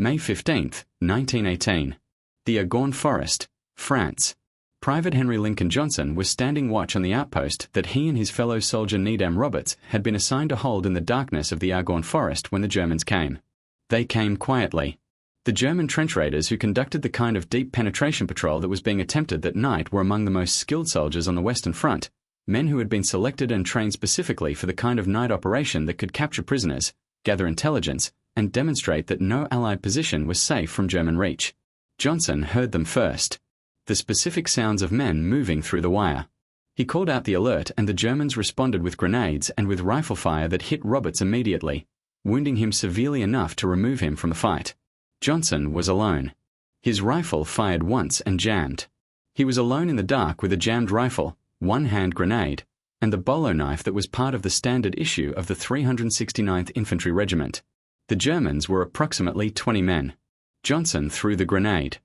May 15, 1918. The Argonne Forest, France. Private Henry Lincoln Johnson was standing watch on the outpost that he and his fellow soldier Needham Roberts had been assigned to hold in the darkness of the Argonne Forest when the Germans came. They came quietly. The German trench raiders who conducted the kind of deep penetration patrol that was being attempted that night were among the most skilled soldiers on the Western Front, men who had been selected and trained specifically for the kind of night operation that could capture prisoners, gather intelligence, and demonstrate that no Allied position was safe from German reach. Johnson heard them first. The specific sounds of men moving through the wire. He called out the alert and the Germans responded with grenades and with rifle fire that hit Roberts immediately, wounding him severely enough to remove him from the fight. Johnson was alone. His rifle fired once and jammed. He was alone in the dark with a jammed rifle, one-hand grenade, and the bolo knife that was part of the standard issue of the 369th Infantry Regiment. The Germans were approximately 20 men. Johnson threw the grenade.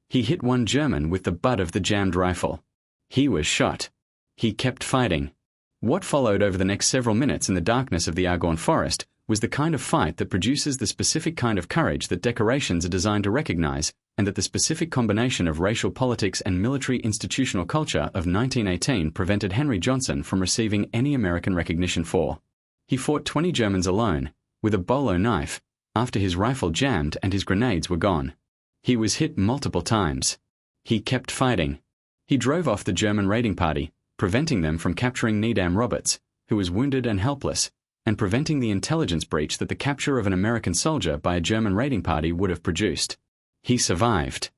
He hit one German with the butt of the jammed rifle. He was shot. He kept fighting. What followed over the next several minutes in the darkness of the Argonne Forest was the kind of fight that produces the specific kind of courage that decorations are designed to recognize, and that the specific combination of racial politics and military institutional culture of 1918 prevented Henry Johnson from receiving any American recognition for. He fought 20 Germans alone, with a bolo knife, after his rifle jammed and his grenades were gone. He was hit multiple times. He kept fighting. He drove off the German raiding party, preventing them from capturing Needham Roberts, who was wounded and helpless, and preventing the intelligence breach that the capture of an American soldier by a German raiding party would have produced. He survived.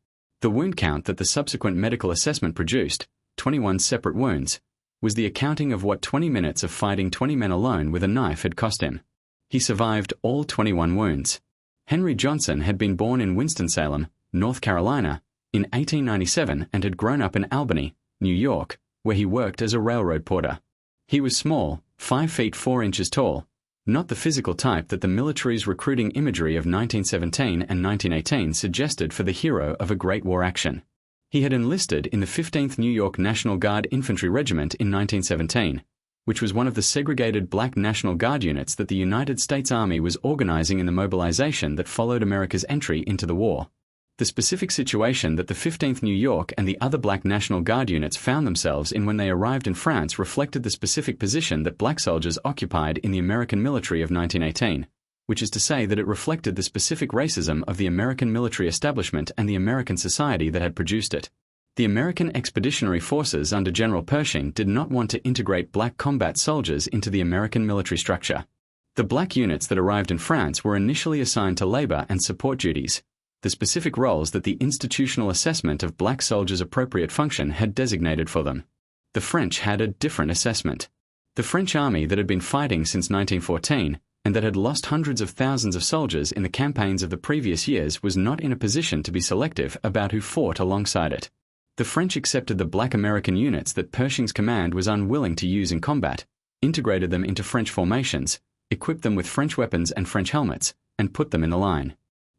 The wound count that the subsequent medical assessment produced, 21 separate wounds, was the accounting of what 20 minutes of fighting 20 men alone with a knife had cost him. He survived all 21 wounds. Henry Johnson had been born in Winston-Salem, North Carolina, in 1897 and had grown up in Albany, New York, where he worked as a railroad porter. He was small, 5 feet 4 inches tall, not the physical type that the military's recruiting imagery of 1917 and 1918 suggested for the hero of a Great War action. He had enlisted in the 15th New York National Guard Infantry Regiment in 1917, which was one of the segregated black National Guard units that the United States Army was organizing in the mobilization that followed America's entry into the war. The specific situation that the 15th New York and the other black National Guard units found themselves in when they arrived in France reflected the specific position that black soldiers occupied in the American military of 1918, which is to say that it reflected the specific racism of the American military establishment and the American society that had produced it. The American Expeditionary Forces under General Pershing did not want to integrate black combat soldiers into the American military structure. The black units that arrived in France were initially assigned to labor and support duties, the specific roles that the institutional assessment of black soldiers' appropriate function had designated for them. The French had a different assessment. The French army that had been fighting since 1914 and that had lost hundreds of thousands of soldiers in the campaigns of the previous years was not in a position to be selective about who fought alongside it. The French accepted the black American units that Pershing's command was unwilling to use in combat, integrated them into French formations, equipped them with French weapons and French helmets, and put them in the line.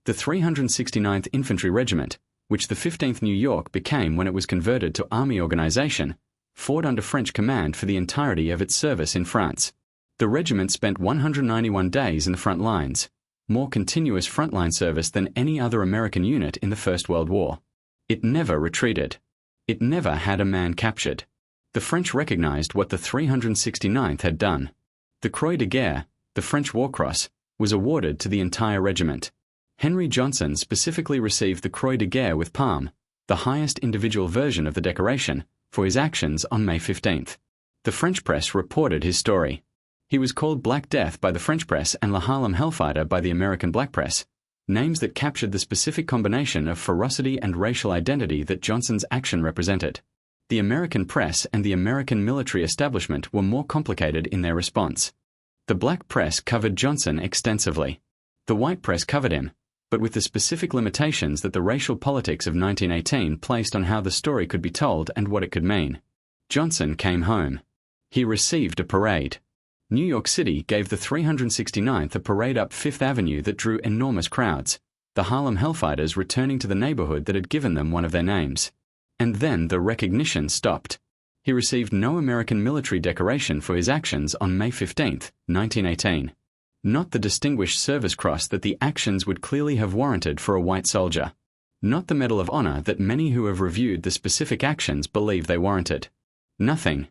The 369th Infantry Regiment, which the 15th New York became when it was converted to Army organization, fought under French command for the entirety of its service in France. The regiment spent 191 days in the front lines, more continuous frontline service than any other American unit in the First World War. It never retreated. It never had a man captured. The French recognized what the 369th had done. The Croix de Guerre, the French War Cross, was awarded to the entire regiment. Henry Johnson specifically received the Croix de Guerre with Palm, the highest individual version of the decoration, for his actions on May 15th. The French press reported his story. He was called Black Death by the French press and the Harlem Hellfighter by the American black press, names that captured the specific combination of ferocity and racial identity that Johnson's action represented. The American press and the American military establishment were more complicated in their response. The black press covered Johnson extensively. The white press covered him, but with the specific limitations that the racial politics of 1918 placed on how the story could be told and what it could mean. Johnson came home. He received a parade. New York City gave the 369th a parade up Fifth Avenue that drew enormous crowds, the Harlem Hellfighters returning to the neighborhood that had given them one of their names. And then the recognition stopped. He received no American military decoration for his actions on May 15, 1918. Not the Distinguished Service Cross that the actions would clearly have warranted for a white soldier. Not the Medal of Honor that many who have reviewed the specific actions believe they warranted. Nothing.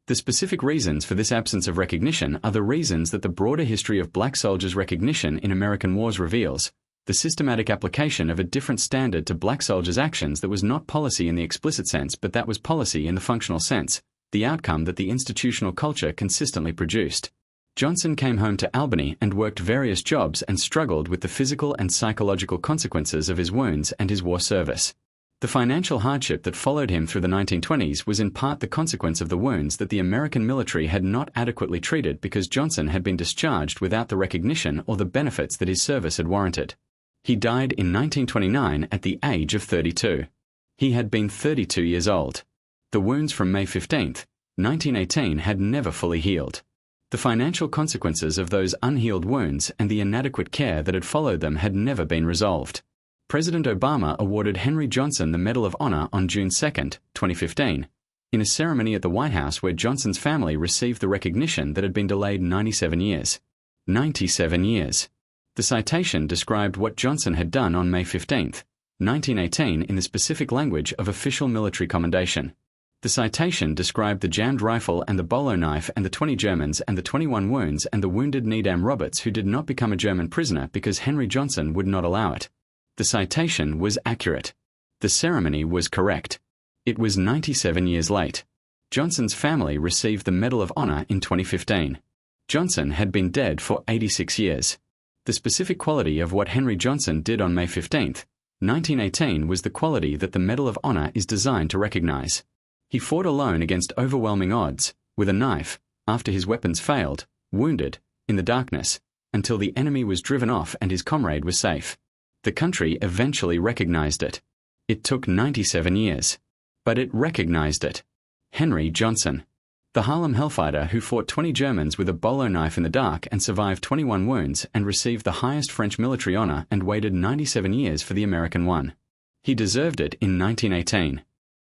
The specific reasons for this absence of recognition are the reasons that the broader history of black soldiers' recognition in American wars reveals: the systematic application of a different standard to black soldiers' actions that was not policy in the explicit sense but that was policy in the functional sense, the outcome that the institutional culture consistently produced. Johnson came home to Albany and worked various jobs and struggled with the physical and psychological consequences of his wounds and his war service. The financial hardship that followed him through the 1920s was in part the consequence of the wounds that the American military had not adequately treated because Johnson had been discharged without the recognition or the benefits that his service had warranted. He died in 1929 at the age of 32. He had been 32 years old. The wounds from May 15, 1918 had never fully healed. The financial consequences of those unhealed wounds and the inadequate care that had followed them had never been resolved. President Obama awarded Henry Johnson the Medal of Honor on June 2, 2015, in a ceremony at the White House where Johnson's family received the recognition that had been delayed 97 years. 97 years. The citation described what Johnson had done on May 15, 1918 in the specific language of official military commendation. The citation described the jammed rifle and the bolo knife and the 20 Germans and the 21 wounds and the wounded Needham Roberts who did not become a German prisoner because Henry Johnson would not allow it. The citation was accurate. The ceremony was correct. It was 97 years late. Johnson's family received the Medal of Honor in 2015. Johnson had been dead for 86 years. The specific quality of what Henry Johnson did on May 15, 1918 was the quality that the Medal of Honor is designed to recognize. He fought alone against overwhelming odds, with a knife, after his weapons failed, wounded, in the darkness, until the enemy was driven off and his comrade was safe. The country eventually recognized it. It took 97 years. But it recognized it. Henry Johnson. The Harlem Hellfighter who fought 20 Germans with a bolo knife in the dark and survived 21 wounds and received the highest French military honor and waited 97 years for the American one. He deserved it in 1918.